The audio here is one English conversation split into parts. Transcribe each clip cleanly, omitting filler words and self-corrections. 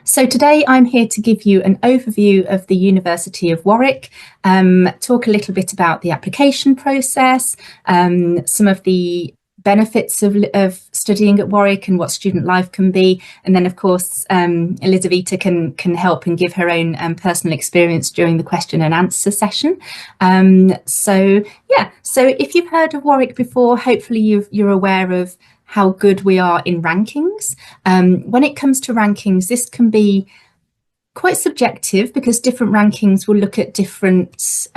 So today I'm here to give you an overview of the University of Warwick, talk a little bit about the application process, some of the benefits of studying at Warwick and what student life can be. And then, of course, Elizaveta can help and give her own personal experience during the question and answer session. So if you've heard of Warwick before, hopefully you're aware of how good we are in rankings. When it comes to rankings, this can be quite subjective because different rankings will look at different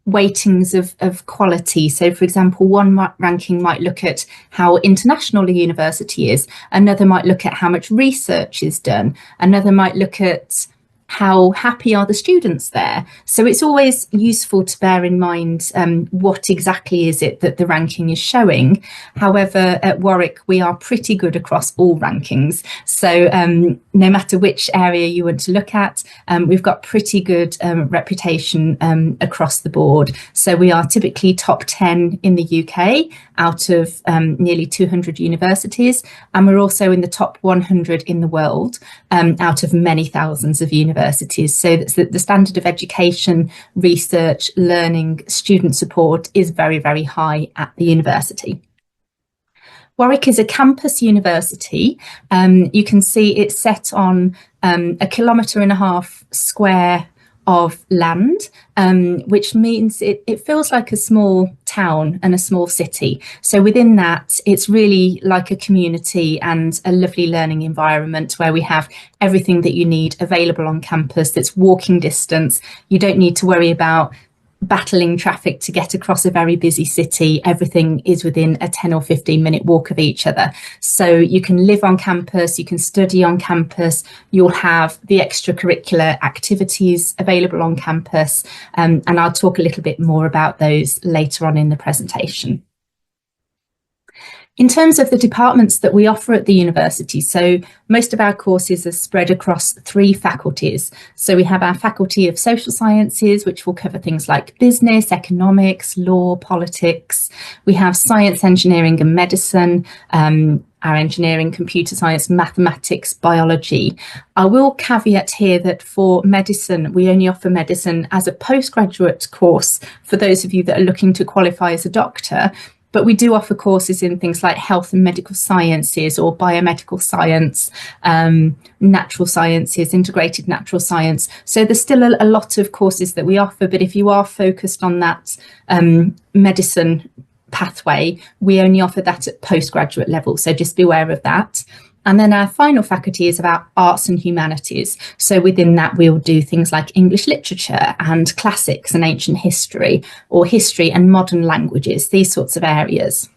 weightings of quality. So, for example, one ranking might look at how international a university is, another might look at how much research is done, another might look at how happy are the students there. So it's always useful to bear in mind what exactly is it that the ranking is showing. However, at Warwick, we are pretty good across all rankings. So no matter which area you want to look at, we've got pretty good reputation across the board. So we are typically top 10 in the UK out of nearly 200 universities. And we're also in the top 100 in the world out of many thousands of universities. So the standard of education, research, learning, student support is very, very high at the university. Warwick is a campus university. You can see it's set on 1.5 kilometre square of land, which means it feels like a small town and a small city. So within that, it's really like a community and a lovely learning environment where we have everything that you need available on campus that's walking distance. You don't need to worry about battling traffic to get across a very busy city. Everything is within a 10 or 15 minute walk of each other. So you can live on campus, you can study on campus, you'll have the extracurricular activities available on campus. And I'll talk a little bit more about those later on in the presentation. In terms of the departments that we offer at the university, so most of our courses are spread across 3 faculties. So we have our Faculty of Social Sciences, which will cover things like business, economics, law, politics. We have Science, Engineering and Medicine, our engineering, computer science, mathematics, biology. I will caveat here that for medicine, we only offer medicine as a postgraduate course for those of you that are looking to qualify as a doctor. But we do offer courses in things like health and medical sciences or biomedical science, natural sciences, integrated natural science. So there's still a lot of courses that we offer. But if you are focused on that medicine pathway, we only offer that at postgraduate level. So just be aware of that. And then our final faculty is about arts and humanities. So within that, we'll do things like English literature and classics and ancient history, or history and modern languages, these sorts of areas.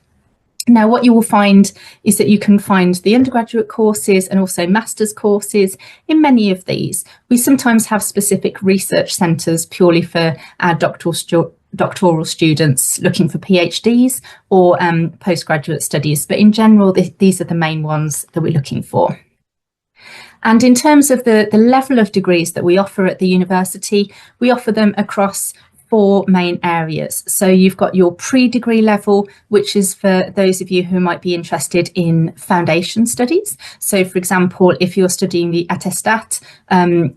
Now, what you will find is that you can find the undergraduate courses and also master's courses in many of these. We sometimes have specific research centres purely for our doctoral students looking for PhDs or postgraduate studies, but in general, these are the main ones that we're looking for. And in terms of the level of degrees that we offer at the university, we offer them across 4 main areas. So you've got your pre-degree level, which is for those of you who might be interested in foundation studies. So, for example, if you're studying the attestat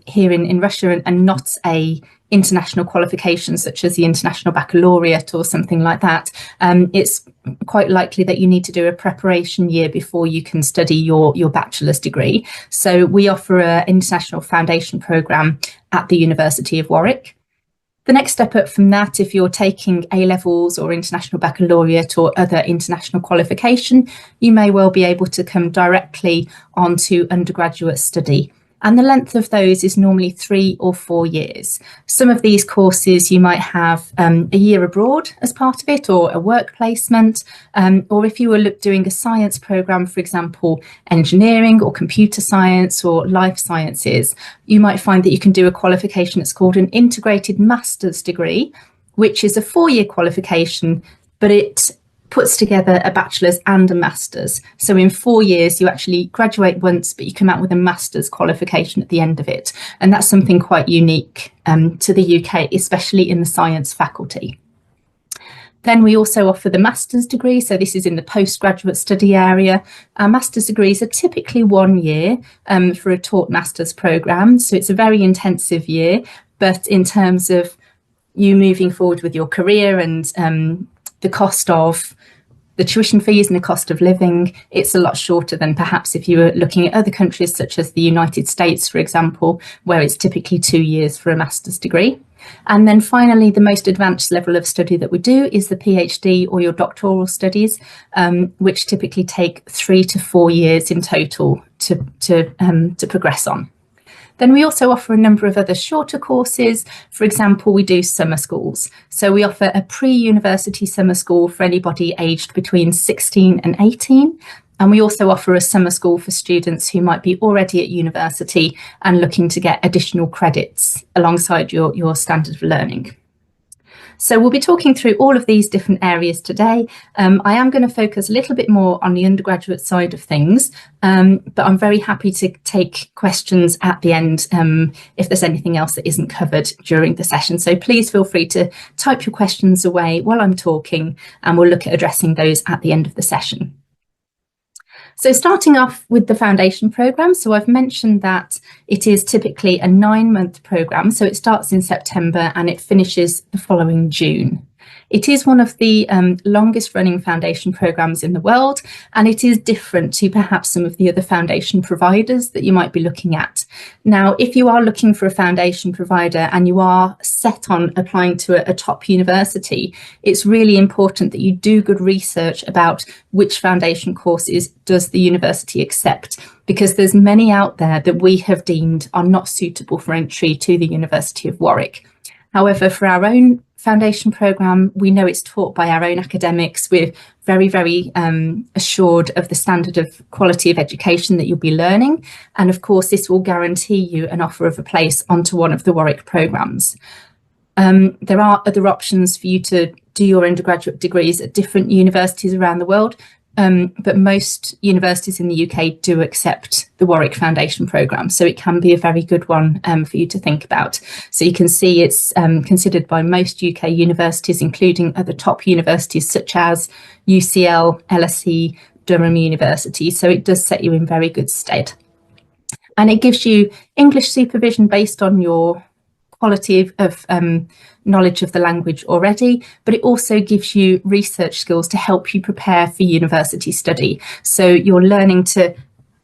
here in Russia and not a international qualification such as the international baccalaureate or something like that, it's quite likely that you need to do a preparation year before you can study your bachelor's degree. So we offer an international foundation programme at the University of Warwick. The next step up from that, if you're taking A-levels or international baccalaureate or other international qualification, you may well be able to come directly onto undergraduate study. And the length of those is normally 3 or 4 years. Some of these courses you might have a year abroad as part of it, or a work placement, or if you were doing a science programme, for example, engineering or computer science or life sciences, you might find that you can do a qualification that's called an integrated master's degree, which is a 4-year qualification, but it puts together a bachelor's and a master's. So in 4 years, you actually graduate once, but you come out with a master's qualification at the end of it. And that's something quite unique to the UK, especially in the science faculty. Then we also offer the master's degree. So this is in the postgraduate study area. Our master's degrees are typically 1 year for a taught master's programme. So it's a very intensive year, but in terms of you moving forward with your career and the cost of the tuition fees and the cost of living, it's a lot shorter than perhaps if you were looking at other countries such as the United States, for example, where it's typically 2 years for a master's degree. And then finally, the most advanced level of study that we do is the PhD or your doctoral studies, which typically take 3 to 4 years in total to progress on. Then we also offer a number of other shorter courses. For example, we do summer schools. So we offer a pre-university summer school for anybody aged between 16 and 18. And we also offer a summer school for students who might be already at university and looking to get additional credits alongside your standard of learning. So we'll be talking through all of these different areas today. I am going to focus a little bit more on the undergraduate side of things, but I'm very happy to take questions at the end if there's anything else that isn't covered during the session. So please feel free to type your questions away while I'm talking, and we'll look at addressing those at the end of the session. So starting off with the foundation programme, so I've mentioned that it is typically a 9-month programme, so it starts in September and it finishes the following June. It is one of the longest running foundation programmes in the world, and it is different to perhaps some of the other foundation providers that you might be looking at. Now, if you are looking for a foundation provider and you are set on applying to a top university, it's really important that you do good research about which foundation courses does the university accept, because there's many out there that we have deemed are not suitable for entry to the University of Warwick. However, for our own foundation programme, we know it's taught by our own academics. We're very, very assured of the standard of quality of education that you'll be learning. And of course, this will guarantee you an offer of a place onto one of the Warwick programmes. There are other options for you to do your undergraduate degrees at different universities around the world. But most universities in the UK do accept the Warwick Foundation programme, so it can be a very good one for you to think about. So you can see it's considered by most UK universities, including other top universities such as UCL, LSE, Durham University, so it does set you in very good stead. And it gives you English supervision based on your quality of knowledge of the language already, but it also gives you research skills to help you prepare for university study. So you're learning to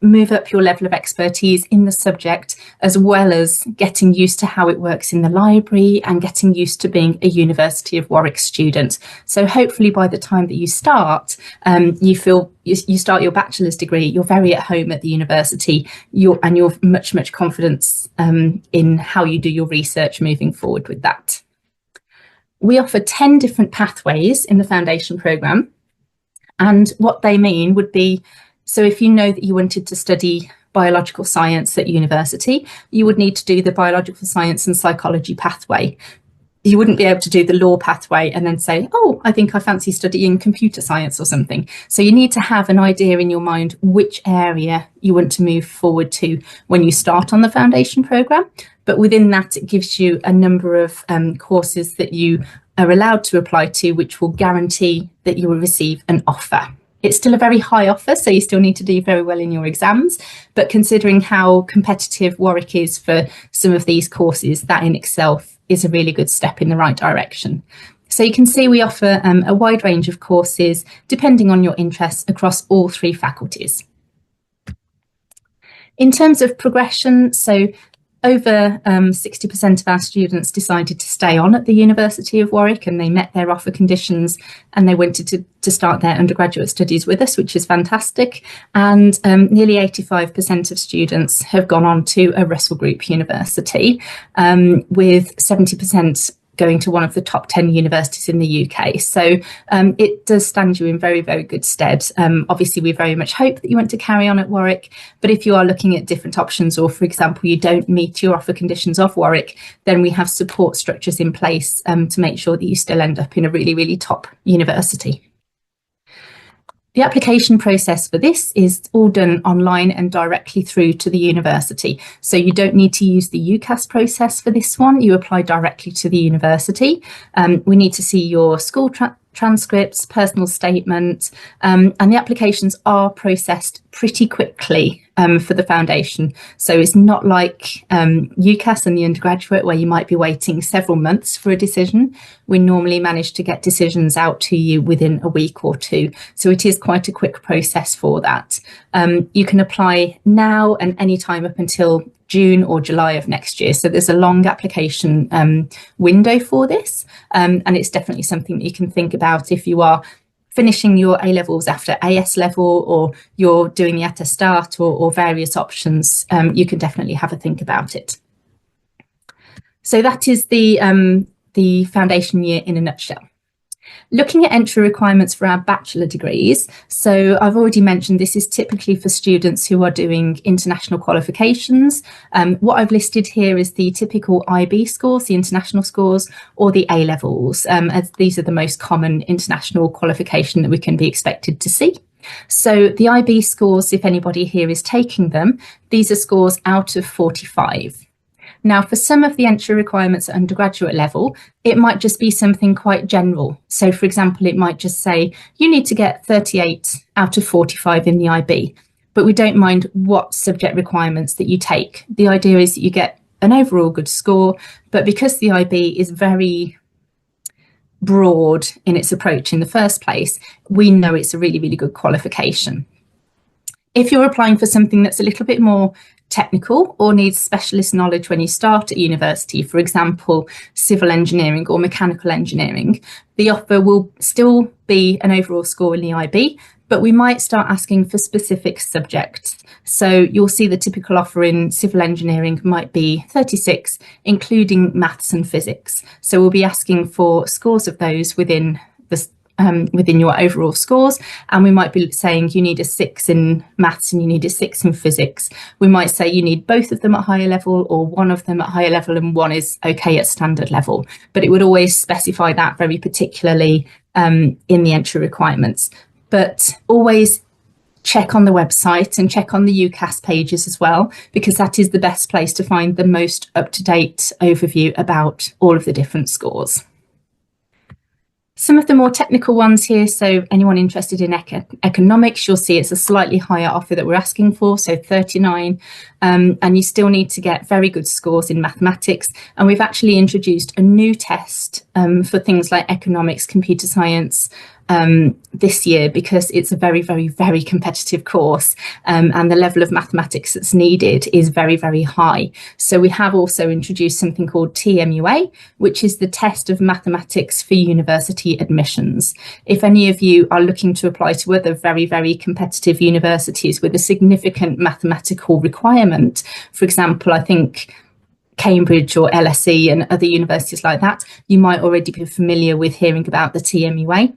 move up your level of expertise in the subject, as well as getting used to how it works in the library and getting used to being a University of Warwick student. So hopefully by the time that you start, you start your bachelor's degree, you're very at home at the university, you're much confidence in how you do your research moving forward with that. We offer 10 different pathways in the foundation programme, and what they mean would be, so if you know that you wanted to study biological science at university, you would need to do the biological science and psychology pathway. You wouldn't be able to do the law pathway and then say, oh, I think I fancy studying computer science or something. So you need to have an idea in your mind which area you want to move forward to when you start on the foundation programme. But within that, it gives you a number of courses that you are allowed to apply to, which will guarantee that you will receive an offer. It's still a very high offer, so you still need to do very well in your exams. But considering how competitive Warwick is for some of these courses, that in itself is a really good step in the right direction. So you can see we offer a wide range of courses depending on your interests across all 3 faculties. In terms of progression, so over 60% of our students decided to stay on at the University of Warwick, and they met their offer conditions and they wanted to start their undergraduate studies with us, which is fantastic. And nearly 85% of students have gone on to a Russell Group university, with 70% going to one of the top 10 universities in the UK. So it does stand you in very, very good stead. Obviously, we very much hope that you want to carry on at Warwick, but if you are looking at different options, or for example, you don't meet your offer conditions of Warwick, then we have support structures in place to make sure that you still end up in a really, really top university. The application process for this is all done online and directly through to the university. So you don't need to use the UCAS process for this one. You apply directly to the university. We need to see your school transcripts, personal statement, and the applications are processed pretty quickly for the foundation. So it's not like UCAS and the undergraduate where you might be waiting several months for a decision. We normally manage to get decisions out to you within a week or two. So it is quite a quick process for that. You can apply now and any time up until June or July of next year. So there's a long application window for this. And it's definitely something that you can think about if you are finishing your A-levels after AS level, or you're doing the attestat, or various options. You can definitely have a think about it. So that is the foundation year in a nutshell. Looking at entry requirements for our bachelor degrees, so I've already mentioned this is typically for students who are doing international qualifications. What I've listed here is the typical IB scores, the international scores, or the A-levels, as these are the most common international qualification that we can be expected to see. So the IB scores, if anybody here is taking them, these are scores out of 45. Now, for some of the entry requirements at undergraduate level, it might just be something quite general. So, for example, it might just say you need to get 38 out of 45 in the IB, but we don't mind what subject requirements that you take. The idea is that you get an overall good score, but because the IB is very broad in its approach in the first place, we know it's a really, really good qualification. If you're applying for something that's a little bit more technical or needs specialist knowledge when you start at university, for example, civil engineering or mechanical engineering, the offer will still be an overall score in the IB, but we might start asking for specific subjects. So you'll see the typical offer in civil engineering might be 36, including maths and physics. So we'll be asking for scores of those within your overall scores, and we might be saying you need a 6 in maths and you need a 6 in physics. We might say you need both of them at higher level, or one of them at higher level and one is okay at standard level, but it would always specify that very particularly in the entry requirements. But always check on the website and check on the UCAS pages as well, because that is the best place to find the most up-to-date overview about all of the different scores. Some of the more technical ones here, so anyone interested in economics, you'll see it's a slightly higher offer that we're asking for, so 39, and you still need to get very good scores in mathematics. And we've actually introduced a new test for things like economics, computer science, this year, because it's a very, very, very competitive course, and the level of mathematics that's needed is very, very high. So we have also introduced something called TMUA, which is the test of mathematics for university admissions. If any of you are looking to apply to other very, very competitive universities with a significant mathematical requirement, for example, I think Cambridge or LSE and other universities like that, you might already be familiar with hearing about the TMUA.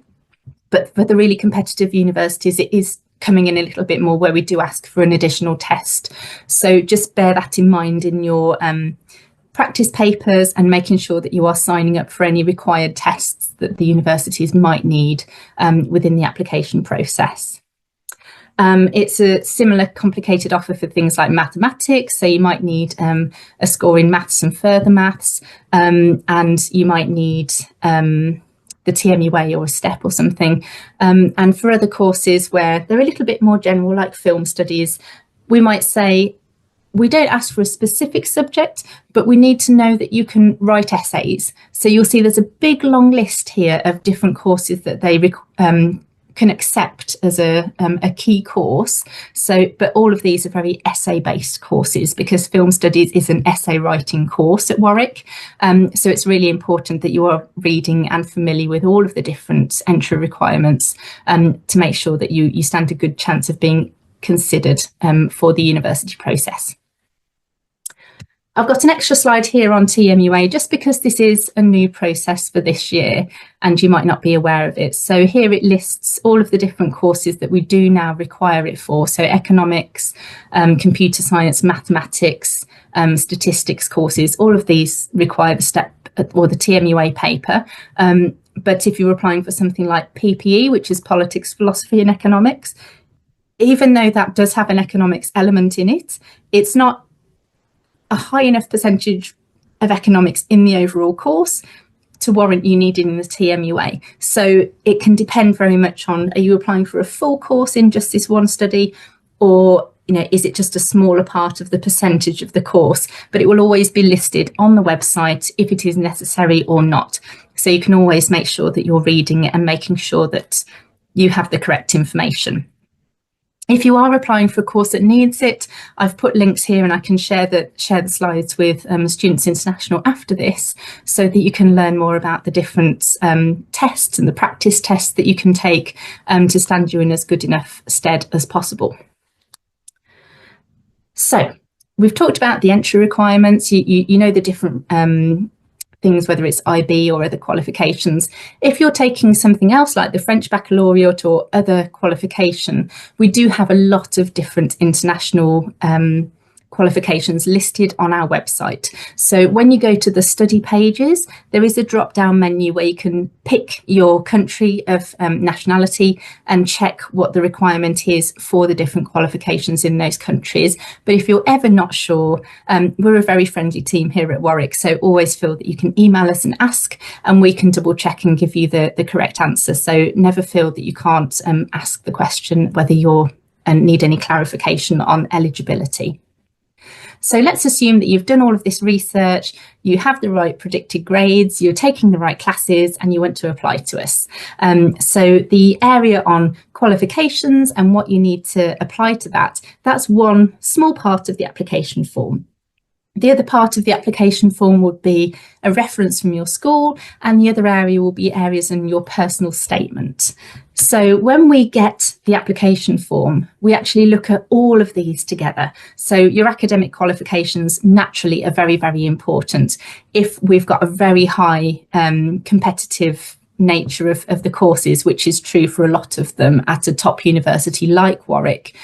But for the really competitive universities, it is coming in a little bit more, where we do ask for an additional test. So just bear that in mind in your practice papers, and making sure that you are signing up for any required tests that the universities might need within the application process. It's a similar complicated offer for things like mathematics. So you might need a score in maths and further maths, and you might need the TMUA or a STEP or something. And for other courses where they're a little bit more general, like film studies, we might say, we don't ask for a specific subject, but we need to know that you can write essays. So you'll see there's a big long list here of different courses that they can accept as a key course. So, but all of these are very essay-based courses, because film studies is an essay writing course at Warwick. So it's really important that you are reading and familiar with all of the different entry requirements to make sure that you stand a good chance of being considered for the university process. I've got an extra slide here on TMUA, just because this is a new process for this year and you might not be aware of it. So here it lists all of the different courses that we do now require it for. So economics, computer science, mathematics, statistics courses, all of these require the STEP or the TMUA paper. But if you're applying for something like PPE, which is politics, philosophy and economics, even though that does have an economics element in it, it's not a high enough percentage of economics in the overall course to warrant you needing the TMUA. So it can depend very much on, are you applying for a full course in just this one study, or is it just a smaller part of the percentage of the course? But it will always be listed on the website if it is necessary or not. So you can always make sure that you're reading it and making sure that you have the correct information. If you are applying for a course that needs it, I've put links here, and I can share the slides with Students International after this, so that you can learn more about the different tests and the practice tests that you can take to stand you in as good enough stead as possible. So we've talked about the entry requirements. You know the different things, whether it's IB or other qualifications. If you're taking something else like the French baccalaureate or other qualification, we do have a lot of different international qualifications listed on our website. So when you go to the study pages, there is a drop down menu where you can pick your country of nationality and check what the requirement is for the different qualifications in those countries. But if you're ever not sure, we're a very friendly team here at Warwick, so always feel that you can email us and ask, and we can double check and give you the correct answer. So never feel that you can't ask the question whether you're need any clarification on eligibility. So let's assume that you've done all of this research, you have the right predicted grades, you're taking the right classes, and you want to apply to us. So the area on qualifications and what you need to apply to that's one small part of the application form. The other part of the application form would be a reference from your school, and the other area will be areas in your personal statement. So when we get the application form, we actually look at all of these together. So your academic qualifications naturally are very, very important. If we've got a very high competitive nature of the courses, which is true for a lot of them at a top university like Warwick,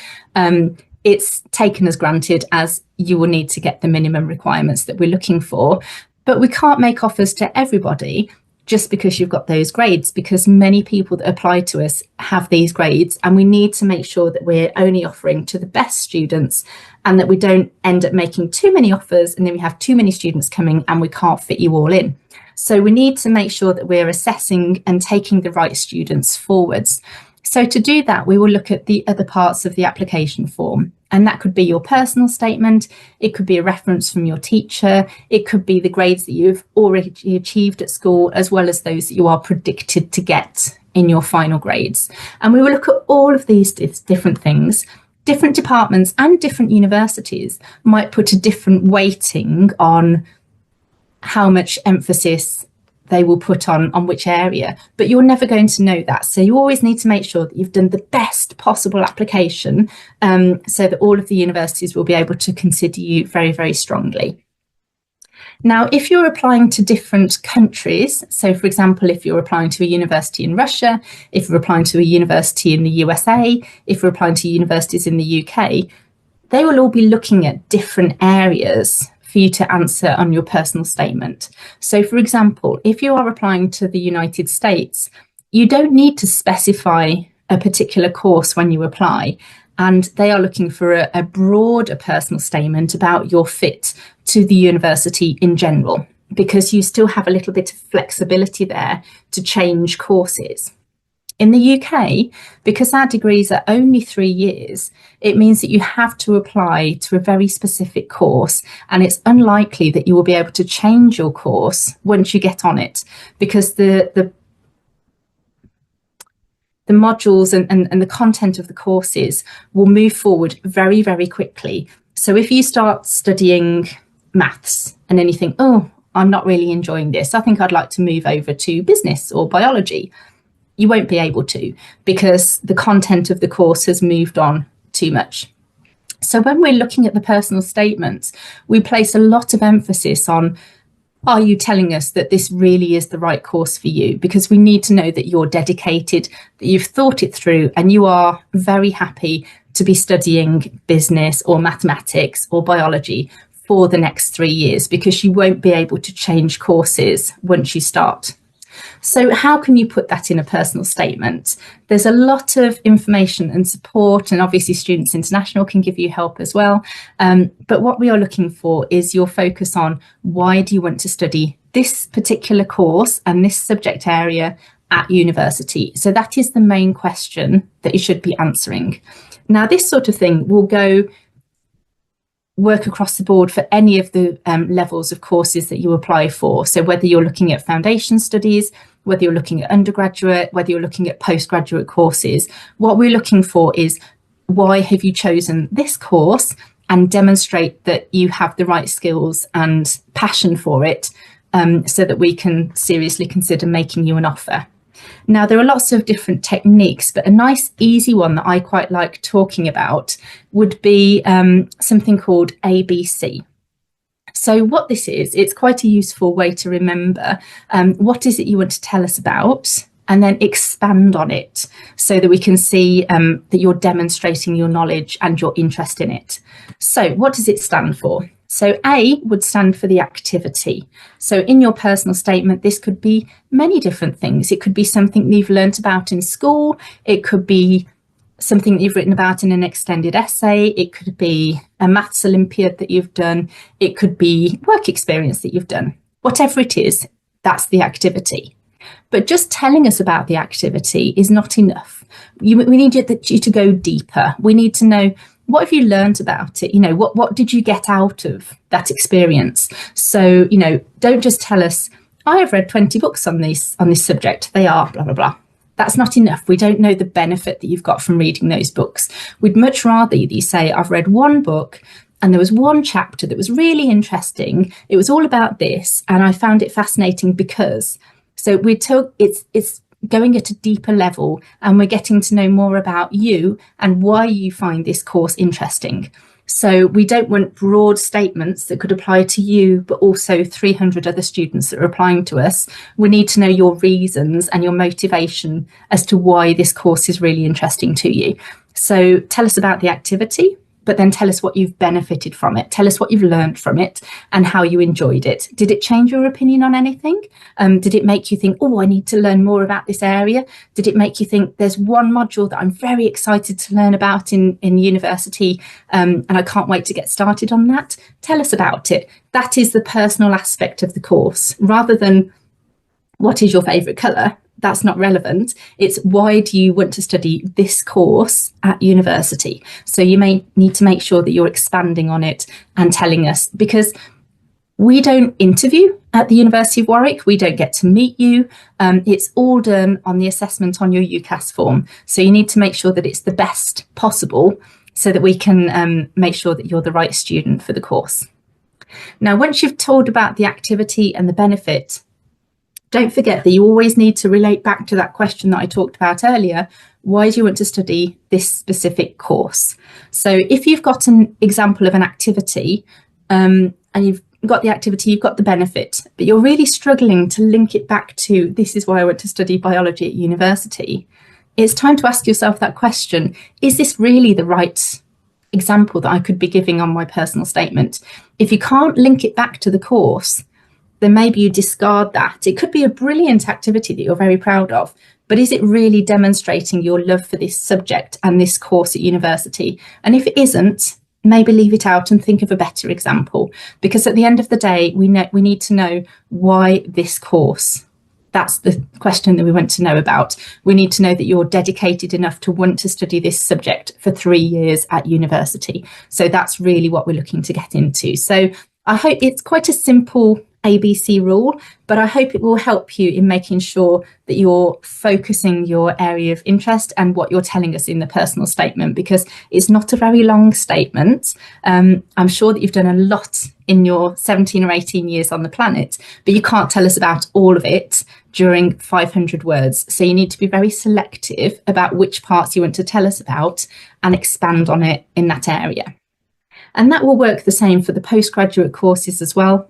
it's taken as granted as you will need to get the minimum requirements that we're looking for. But we can't make offers to everybody just because you've got those grades, because many people that apply to us have these grades, and we need to make sure that we're only offering to the best students, and that we don't end up making too many offers and then we have too many students coming and we can't fit you all in. So we need to make sure that we're assessing and taking the right students forwards. So to do that, we will look at the other parts of the application form, and that could be your personal statement, it could be a reference from your teacher, it could be the grades that you've already achieved at school, as well as those that you are predicted to get in your final grades. And we will look at all of these different things. Different departments and different universities might put a different weighting on how much emphasis they will put on which area, but you're never going to know that. So you always need to make sure that you've done the best possible application, so that all of the universities will be able to consider you very, very strongly. Now, if you're applying to different countries, so for example, if you're applying to a university in Russia, if you're applying to a university in the USA, if you're applying to universities in the UK, they will all be looking at different areas for you to answer on your personal statement. So for example, if you are applying to the United States, you don't need to specify a particular course when you apply, and they are looking for a broader personal statement about your fit to the university in general, because you still have a little bit of flexibility there to change courses. In the UK, because our degrees are only 3 years, it means that you have to apply to a very specific course, and it's unlikely that you will be able to change your course once you get on it, because the modules and the content of the courses will move forward very, very quickly. So if you start studying maths and then you think, oh, I'm not really enjoying this, I think I'd like to move over to business or biology, you won't be able to, because the content of the course has moved on too much. So when we're looking at the personal statements, we place a lot of emphasis on, are you telling us that this really is the right course for you? Because we need to know that you're dedicated, that you've thought it through, and you are very happy to be studying business or mathematics or biology for the next 3 years, because you won't be able to change courses once you start. So how can you put that in a personal statement? There's a lot of information and support, and obviously Students International can give you help as well. But what we are looking for is your focus on, why do you want to study this particular course and this subject area at university? So that is the main question that you should be answering. Now, this sort of thing will work across the board for any of the levels of courses that you apply for. So whether you're looking at foundation studies, whether you're looking at undergraduate, whether you're looking at postgraduate courses, what we're looking for is, why have you chosen this course, and demonstrate that you have the right skills and passion for it, so that we can seriously consider making you an offer. Now, there are lots of different techniques, but a nice easy one that I quite like talking about would be something called ABC. So what this is, it's quite a useful way to remember what is it you want to tell us about, and then expand on it so that we can see that you're demonstrating your knowledge and your interest in it. So what does it stand for? So A would stand for the activity. So in your personal statement, this could be many different things. It could be something that you've learnt about in school. It could be something that you've written about in an extended essay. It could be a maths Olympiad that you've done. It could be work experience that you've done. Whatever it is, that's the activity. But just telling us about the activity is not enough. We need you to go deeper. We need to know, what have you learned about it? What did you get out of that experience? So, don't just tell us, I have read 20 books on this subject. They are blah, blah, blah. That's not enough. We don't know the benefit that you've got from reading those books. We'd much rather you say, I've read one book and there was one chapter that was really interesting. It was all about this, and I found it fascinating because. So it's going at a deeper level, and we're getting to know more about you and why you find this course interesting. So we don't want broad statements that could apply to you, but also 300 other students that are applying to us. We need to know your reasons and your motivation as to why this course is really interesting to you. So tell us about the activity, but then tell us what you've benefited from it. Tell us what you've learned from it and how you enjoyed it. Did it change your opinion on anything? Did it make you think, I need to learn more about this area? Did it make you think, there's one module that I'm very excited to learn about in university, and I can't wait to get started on that? Tell us about it. That is the personal aspect of the course, rather than what is your favourite colour? That's not relevant. It's, why do you want to study this course at university? So you may need to make sure that you're expanding on it and telling us, because we don't interview at the University of Warwick. We don't get to meet you. It's all done on the assessment on your UCAS form. So you need to make sure that it's the best possible so that we can make sure that you're the right student for the course. Now, once you've told about the activity and the benefit, don't forget that you always need to relate back to that question that I talked about earlier. Why do you want to study this specific course? So if you've got an example of an activity, and you've got the activity, you've got the benefit, but you're really struggling to link it back to, this is why I want to study biology at university, it's time to ask yourself that question. Is this really the right example that I could be giving on my personal statement? If you can't link it back to the course, then maybe you discard that. It could be a brilliant activity that you're very proud of, but is it really demonstrating your love for this subject and this course at university? And if it isn't, maybe leave it out and think of a better example, because at the end of the day, we need to know why this course. That's the question that we want to know about. We need to know that you're dedicated enough to want to study this subject for 3 years at university. So that's really what we're looking to get into. So I hope it's quite a simple ABC rule, but I hope it will help you in making sure that you're focusing your area of interest and what you're telling us in the personal statement, because it's not a very long statement. I'm sure that you've done a lot in your 17 or 18 years on the planet, but you can't tell us about all of it during 500 words. So you need to be very selective about which parts you want to tell us about and expand on it in that area. And that will work the same for the postgraduate courses as well.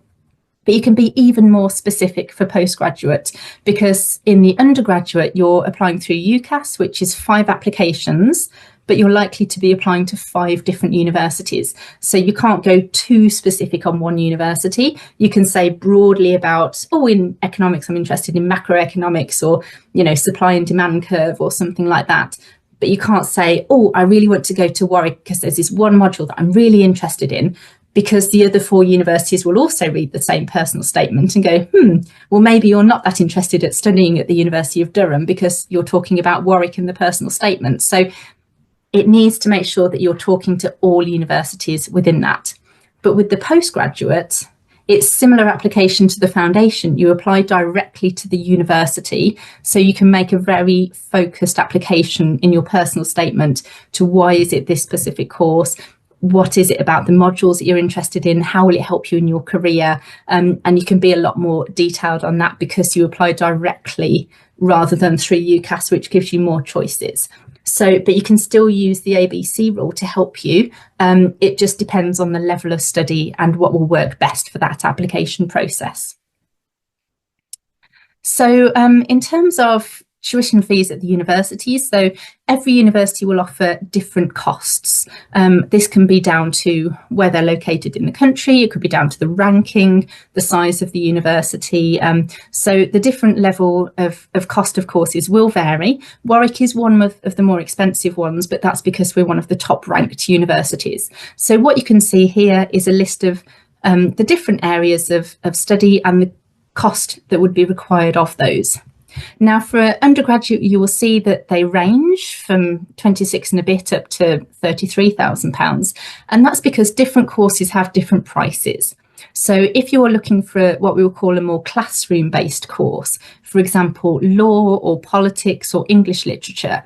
But you can be even more specific for postgraduate, because in the undergraduate, you're applying through UCAS, which is 5 applications, but you're likely to be applying to 5 different universities. So you can't go too specific on one university. You can say broadly about, in economics, I'm interested in macroeconomics, or, supply and demand curve or something like that. But you can't say, I really want to go to Warwick because there's this one module that I'm really interested in. because the other 4 universities will also read the same personal statement and go, well, maybe you're not that interested at studying at the University of Durham because you're talking about Warwick in the personal statement. So it needs to make sure that you're talking to all universities within that. But with the postgraduate, it's similar application to the foundation. You apply directly to the university, so you can make a very focused application in your personal statement to why is it this specific course, what is it about the modules that you're interested in, how will it help you in your career, and you can be a lot more detailed on that because you apply directly rather than through UCAS, which gives you more choices. So, but you can still use the ABC rule to help you. It just depends on the level of study and what will work best for that application process. So in terms of tuition fees at the universities, so every university will offer different costs. This can be down to where they're located in the country. It could be down to the ranking, the size of the university. So the different level of cost of courses will vary. Warwick is one of the more expensive ones, but that's because we're one of the top ranked universities. So what you can see here is a list of the different areas of study and the cost that would be required of those. Now, for an undergraduate, you will see that they range from 26 and a bit up to £33,000. And that's because different courses have different prices. So if you're looking for what we will call a more classroom-based course, for example, law or politics or English literature,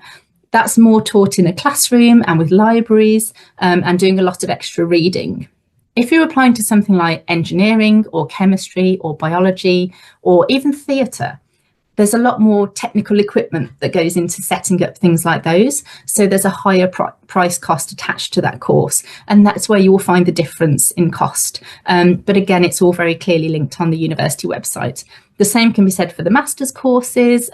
that's more taught in a classroom and with libraries and doing a lot of extra reading. If you're applying to something like engineering or chemistry or biology or even theatre, there's a lot more technical equipment that goes into setting up things like those. So there's a higher price cost attached to that course. And that's where you will find the difference in cost. But again, it's all very clearly linked on the university website. The same can be said for the master's courses.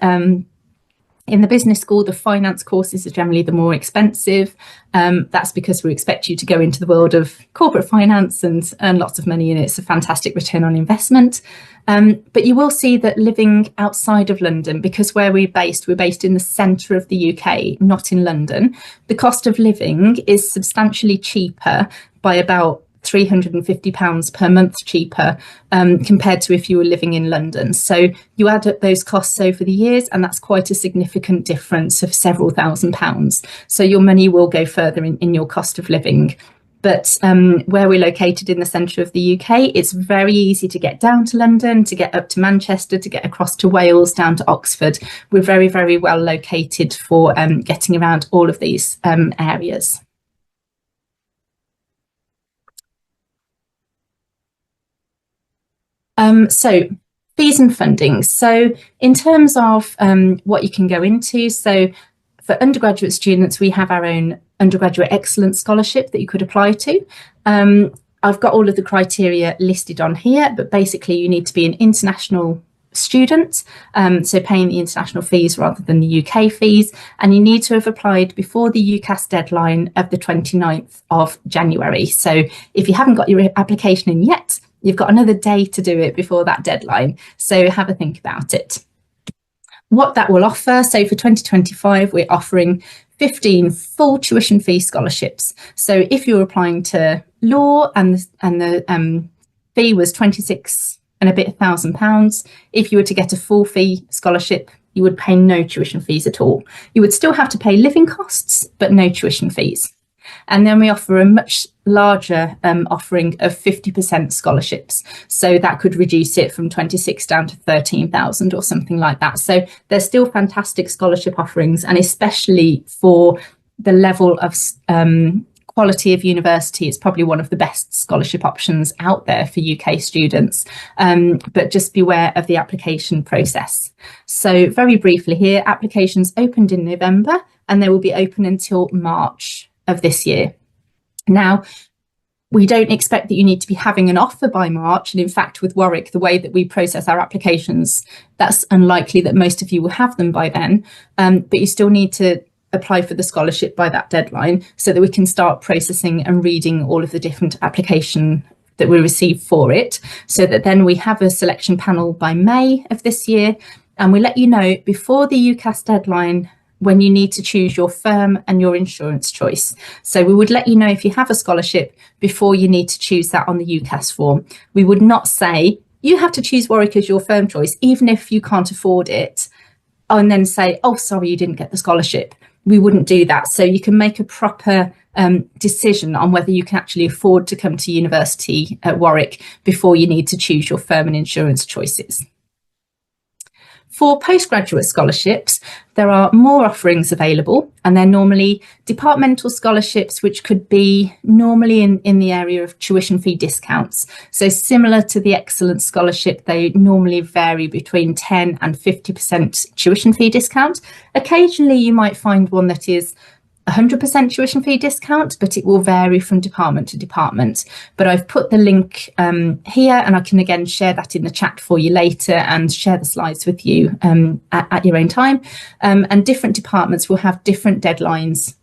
In the business school, the finance courses are generally the more expensive. That's because we expect you to go into the world of corporate finance and earn lots of money, and it's a fantastic return on investment. But you will see that living outside of London, because where we're based in the centre of the UK, not in London, the cost of living is substantially cheaper by about £350 per month cheaper compared to if you were living in London. So you add up those costs over the years, and that's quite a significant difference of several £1,000s. So your money will go further in your cost of living. But where we're located in the centre of the UK, it's very easy to get down to London, to get up to Manchester, to get across to Wales, down to Oxford. We're very, very well located for getting around all of these areas. So fees and funding. So in terms of what you can go into, so for undergraduate students, we have our own undergraduate excellence scholarship that you could apply to. I've got all of the criteria listed on here, but basically you need to be an international student, so paying the international fees rather than the UK fees, and you need to have applied before the UCAS deadline of the 29th of January. So if you haven't got your application in yet, you've got another day to do it before that deadline. So have a think about it. What that will offer, so for 2025, we're offering 15 full tuition fee scholarships. So if you're applying to law and the fee was 26 and a bit £1,000, if you were to get a full fee scholarship, you would pay no tuition fees at all. You would still have to pay living costs, but no tuition fees. And then we offer a much larger offering of 50% scholarships. So that could reduce it from 26 down to 13,000 or something like that. So there's still fantastic scholarship offerings, and especially for the level of quality of university, it's probably one of the best scholarship options out there for UK students. But just beware of the application process. So very briefly here, applications opened in November and they will be open until March of this year. Now, we don't expect that you need to be having an offer by March. And in fact, with Warwick, the way that we process our applications, that's unlikely that most of you will have them by then. But you still need to apply for the scholarship by that deadline so that we can start processing and reading all of the different application that we receive for it, so that then we have a selection panel by May of this year. And we let you know before the UCAS deadline when you need to choose your firm and your insurance choice. So we would let you know if you have a scholarship before you need to choose that on the UCAS form. We would not say you have to choose Warwick as your firm choice, even if you can't afford it, and then say, oh, sorry, you didn't get the scholarship. We wouldn't do that. So you can make a proper decision on whether you can actually afford to come to university at Warwick before you need to choose your firm and insurance choices. For postgraduate scholarships, there are more offerings available, and they're normally departmental scholarships, which could be normally in the area of tuition fee discounts. So similar to the Excellence Scholarship, they normally vary between 10 and 50% tuition fee discount. Occasionally, you might find one that is 100% tuition fee discount, but it will vary from department to department. But I've put the link here, and I can again share that in the chat for you later and share the slides with you at your own time. And different departments will have different deadlines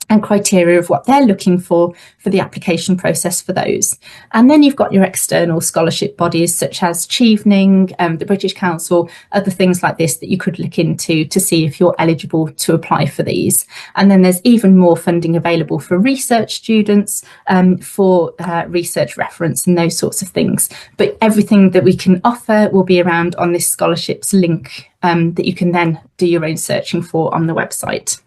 and criteria of what they're looking for the application process for those. And then you've got your external scholarship bodies such as Chevening, the British Council, other things like this that you could look into to see if you're eligible to apply for these. And then there's even more funding available for research students, for research reference and those sorts of things. But everything that we can offer will be around on this scholarships link that you can then do your own searching for on the website.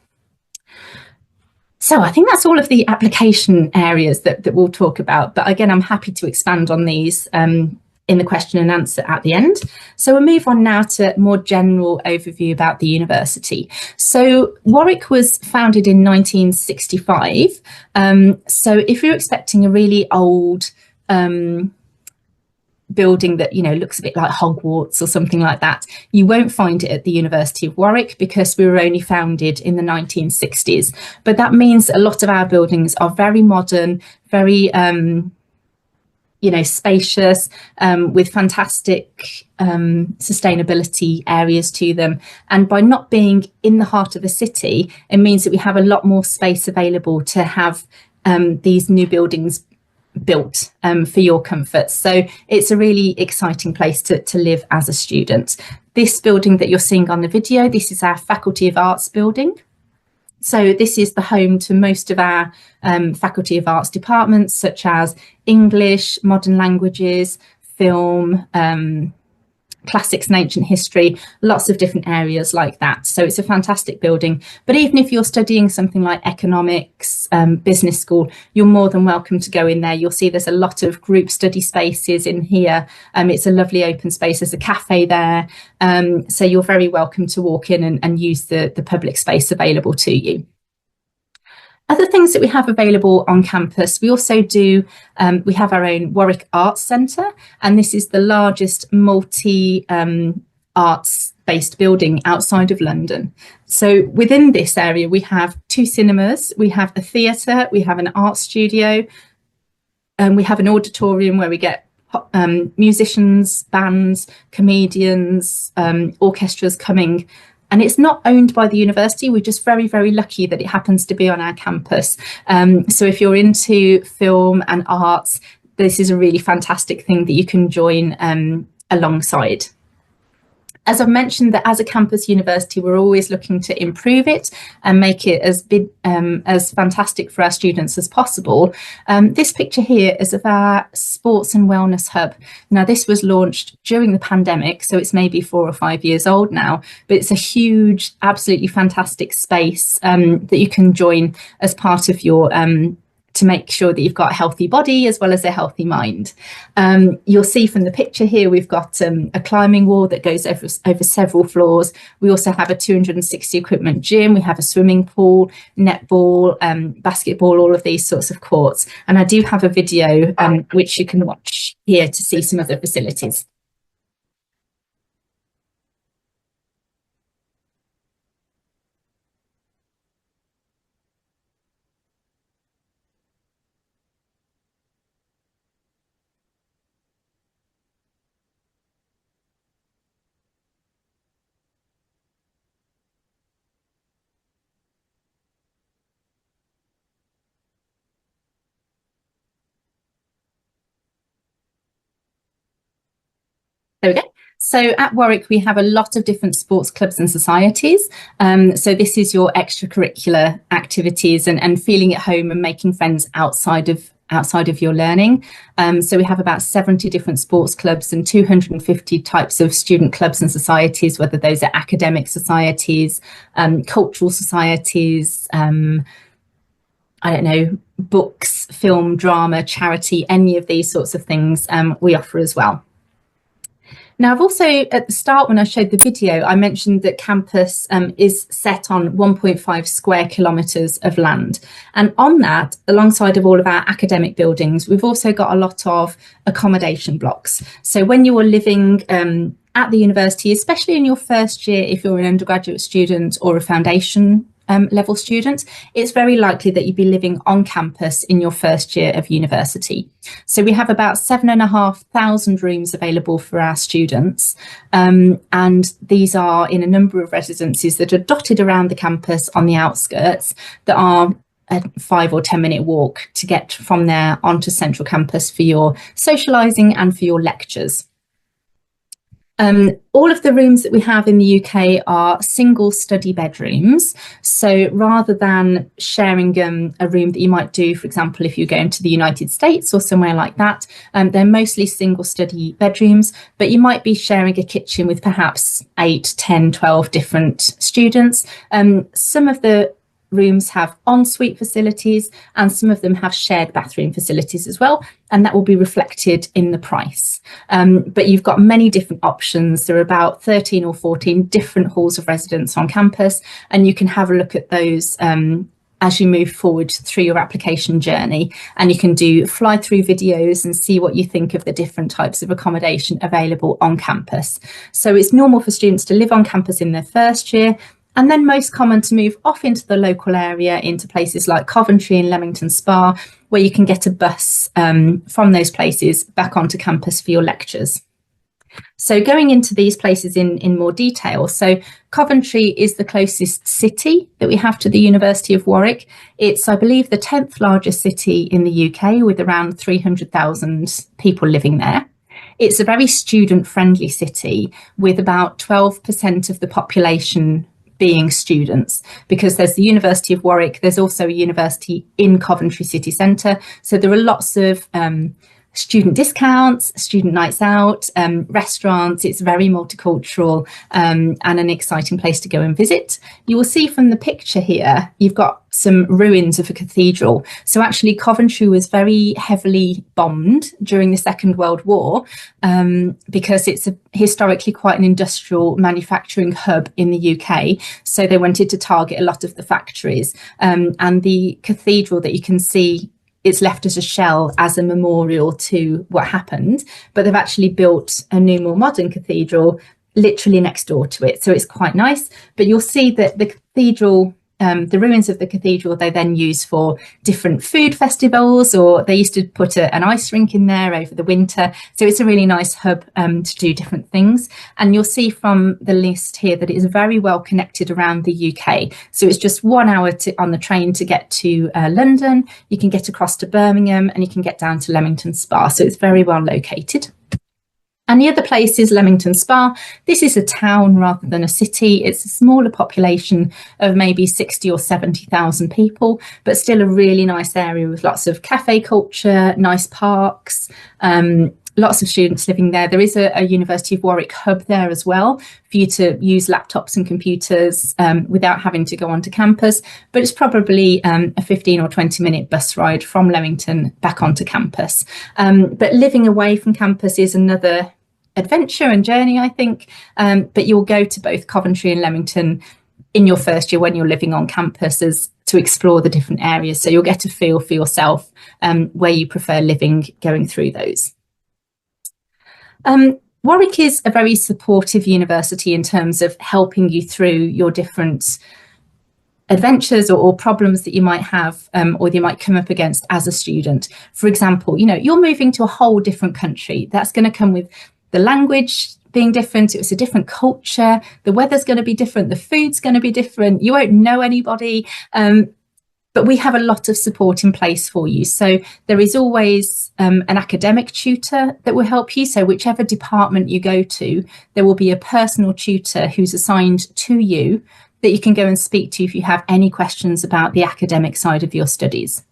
So I think that's all of the application areas that we'll talk about. But again, I'm happy to expand on these in the question and answer at the end. So we'll move on now to a more general overview about the university. So Warwick was founded in 1965. So if you're expecting a really old building that, you know, looks a bit like Hogwarts or something like that, you won't find it at the University of Warwick because we were only founded in the 1960s. But that means a lot of our buildings are very modern, very spacious, with fantastic sustainability areas to them. And by not being in the heart of the city, it means that we have a lot more space available to have these new buildings built for your comfort. So it's a really exciting place to live as a student. This building that you're seeing on the video, this is our Faculty of Arts building. So this is the home to most of our Faculty of Arts departments, such as English, modern languages, film, classics and ancient history, lots of different areas like that. So it's a fantastic building. But even if you're studying something like economics, business school, you're more than welcome to go in there. You'll see there's a lot of group study spaces in here. It's a lovely open space. There's a cafe there. So you're very welcome to walk in and use the public space available to you. Other things that we have available on campus, we also do, we have our own Warwick Arts Centre, and this is the largest multi-arts-based building outside of London. So within this area, we have 2 cinemas, we have a theatre, we have an art studio, and we have an auditorium where we get musicians, bands, comedians, orchestras coming. And it's not owned by the university. We're just very, very lucky that it happens to be on our campus. So if you're into film and arts, this is a really fantastic thing that you can join alongside. As I've mentioned, that as a campus university, we're always looking to improve it and make it as big, as fantastic for our students as possible. This picture here is of our sports and wellness hub. Now, this was launched during the pandemic, so it's maybe 4 or 5 years old now, but it's a huge, absolutely fantastic space that you can join as part of your to make sure that you've got a healthy body as well as a healthy mind. You'll see from the picture here, we've got a climbing wall that goes over several floors. We also have a 260 equipment gym. We have a swimming pool, netball, basketball, all of these sorts of courts. And I do have a video which you can watch here to see some of the facilities. There we go. So at Warwick, we have a lot of different sports clubs and societies. So this is your extracurricular activities and feeling at home and making friends outside of your learning. So we have about 70 different sports clubs and 250 types of student clubs and societies, whether those are academic societies, cultural societies, I don't know, books, film, drama, charity, any of these sorts of things we offer as well. Now, I've also, at the start when I showed the video, I mentioned that campus is set on 1.5 square kilometres of land. And on that, alongside of all of our academic buildings, we've also got a lot of accommodation blocks. So when you are living at the university, especially in your first year, if you're an undergraduate student or a foundation level student, it's very likely that you'd be living on campus in your first year of university. So we have about 7,500 rooms available for our students, and these are in a number of residencies that are dotted around the campus on the outskirts that are a 5 or 10 minute walk to get from there onto central campus for your socialising and for your lectures. All of the rooms that we have in the UK are single study bedrooms. So rather than sharing a room that you might do, for example, if you're going to the United States or somewhere like that, they're mostly single study bedrooms, but you might be sharing a kitchen with perhaps 8, 10, 12 different students. Some of the rooms have ensuite facilities and some of them have shared bathroom facilities as well, and that will be reflected in the price. But you've got many different options. There are about 13 or 14 different halls of residence on campus, and you can have a look at those as you move forward through your application journey, and you can do fly-through videos and see what you think of the different types of accommodation available on campus. So it's normal for students to live on campus in their first year, and then most common to move off into the local area into places like Coventry and Leamington Spa, where you can get a bus from those places back onto campus for your lectures. So going into these places in more detail. So Coventry is the closest city that we have to the University of Warwick. It's, I believe, the 10th largest city in the UK with around 300,000 people living there. It's a very student-friendly city with about 12% of the population being students, because there's the University of Warwick, there's also a university in Coventry city centre. So there are lots of student discounts, student nights out, restaurants. It's very multicultural and an exciting place to go and visit. You will see from the picture here, you've got some ruins of a cathedral. So actually Coventry was very heavily bombed during the Second World War because it's historically quite an industrial manufacturing hub in the UK. So they wanted to target a lot of the factories, and the cathedral that you can see, it's left as a shell as a memorial to what happened, but they've actually built a new, more modern cathedral literally next door to it. So it's quite nice, but you'll see that the cathedral, the ruins of the cathedral, they then use for different food festivals, or they used to put an ice rink in there over the winter. So it's a really nice hub to do different things. And you'll see from the list here that it is very well connected around the UK. So it's just 1 hour on the train to get to London. You can get across to Birmingham and you can get down to Leamington Spa. So it's very well located. And the other place is Leamington Spa. This is a town rather than a city. It's a smaller population of maybe 60 or 70,000 people, but still a really nice area with lots of cafe culture, nice parks, lots of students living there. There is a University of Warwick hub there as well for you to use laptops and computers without having to go onto campus, but it's probably a 15 or 20 minute bus ride from Leamington back onto campus. But living away from campus is another adventure and journey, I think, but you'll go to both Coventry and Leamington in your first year when you're living on campus as to explore the different areas, so you'll get a feel for yourself where you prefer living going through those. Warwick is a very supportive university in terms of helping you through your different adventures or problems that you might have or you might come up against as a student. For example, you know, you're moving to a whole different country. That's going to come with the language being different. It's a different culture. The weather's going to be different. The food's going to be different. You won't know anybody. But we have a lot of support in place for you. So there is always an academic tutor that will help you. So whichever department you go to, there will be a personal tutor who's assigned to you that you can go and speak to if you have any questions about the academic side of your studies.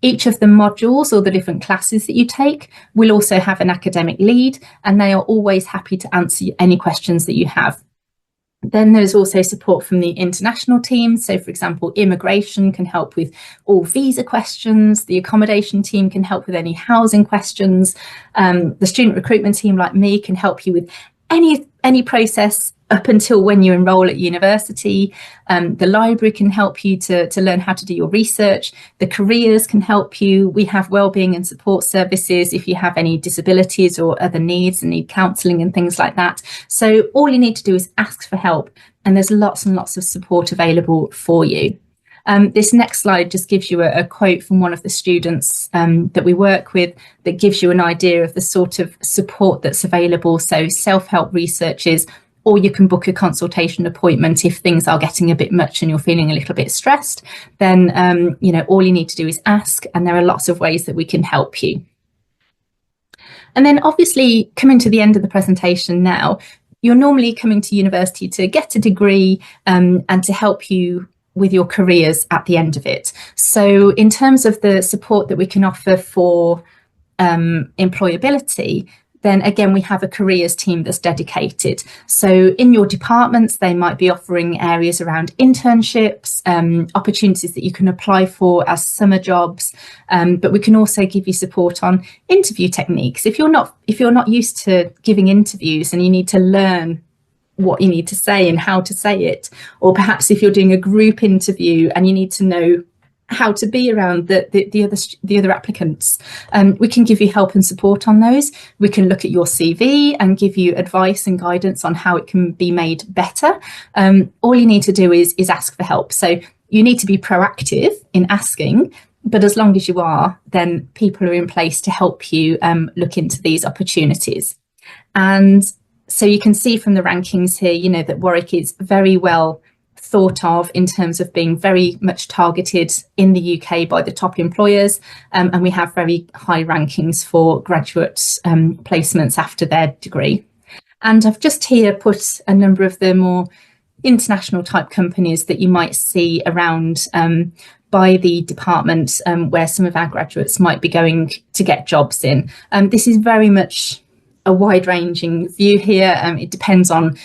Each of the modules or the different classes that you take will also have an academic lead, and they are always happy to answer any questions that you have. Then there's also support from the international team. So, for example, immigration can help with all visa questions. The accommodation team can help with any housing questions. The student recruitment team, like me, can help you with any process up until when you enroll at university. The library can help you to learn how to do your research. The careers can help you. We have wellbeing and support services if you have any disabilities or other needs and need counselling and things like that. So all you need to do is ask for help, and there's lots and lots of support available for you. This next slide just gives you a quote from one of the students that we work with that gives you an idea of the sort of support that's available. So self-help researches, or you can book a consultation appointment if things are getting a bit much and you're feeling a little bit stressed. Then, all you need to do is ask, and there are lots of ways that we can help you. And then obviously coming to the end of the presentation now, you're normally coming to university to get a degree and to help you with your careers at the end of it. So in terms of the support that we can offer for employability, then again, we have a careers team that's dedicated. So in your departments, they might be offering areas around internships, opportunities that you can apply for as summer jobs. But we can also give you support on interview techniques. If you're not used to giving interviews and you need to learn what you need to say and how to say it, or perhaps if you're doing a group interview and you need to know how to be around the other applicants, we can give you help and support on those. We can look at your CV and give you advice and guidance on how it can be made better. All you need to do is ask for help. So you need to be proactive in asking, but as long as you are, then people are in place to help you look into these opportunities. And so you can see from the rankings here, that Warwick is very well thought of in terms of being very much targeted in the UK by the top employers, and we have very high rankings for graduate placements after their degree. And I've just here put a number of the more international type companies that you might see around by the department where some of our graduates might be going to get jobs in. This is very much a wide-ranging view here. It depends on,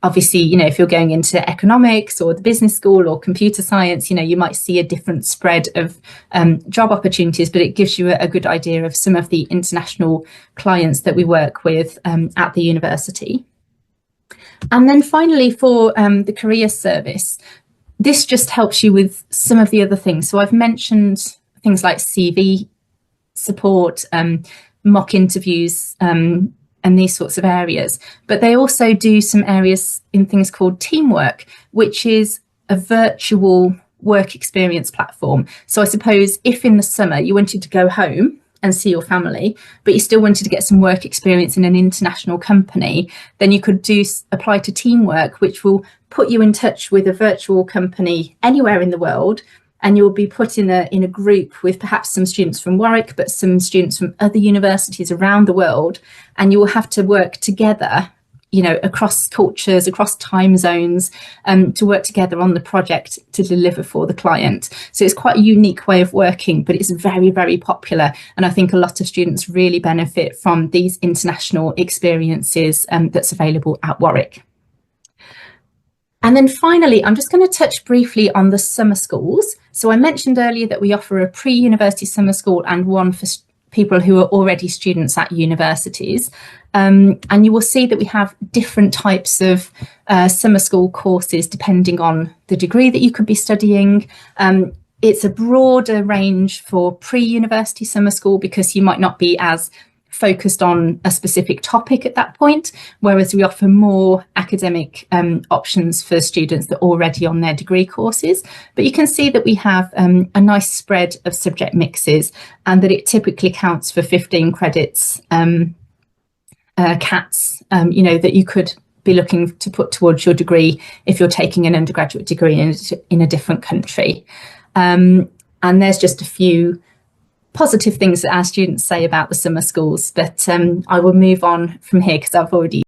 obviously, if you're going into economics or the business school or computer science, you might see a different spread of job opportunities, but it gives you a good idea of some of the international clients that we work with at the university. And then finally, for the career service, this just helps you with some of the other things. So I've mentioned things like CV support, mock interviews, and these sorts of areas, but they also do some areas in things called Teamwork, which is a virtual work experience platform. So I suppose if in the summer you wanted to go home and see your family, but you still wanted to get some work experience in an international company, then you could apply to Teamwork, which will put you in touch with a virtual company anywhere in the world. And you'll be put in a group with perhaps some students from Warwick, but some students from other universities around the world. And you will have to work together, across cultures, across time zones, to work together on the project to deliver for the client. So it's quite a unique way of working, but it's very, very popular. And I think a lot of students really benefit from these international experiences that's available at Warwick. And then finally, I'm just going to touch briefly on the summer schools. So I mentioned earlier that we offer a pre-university summer school and one for people who are already students at universities. And you will see that we have different types of summer school courses depending on the degree that you could be studying. It's a broader range for pre-university summer school because you might not be as focused on a specific topic at that point, whereas we offer more academic options for students that are already on their degree courses. But you can see that we have a nice spread of subject mixes, and that it typically counts for 15 credits CATs, that you could be looking to put towards your degree if you're taking an undergraduate degree in a different country. And there's just a few positive things that our students say about the summer schools, but I will move on from here because I've already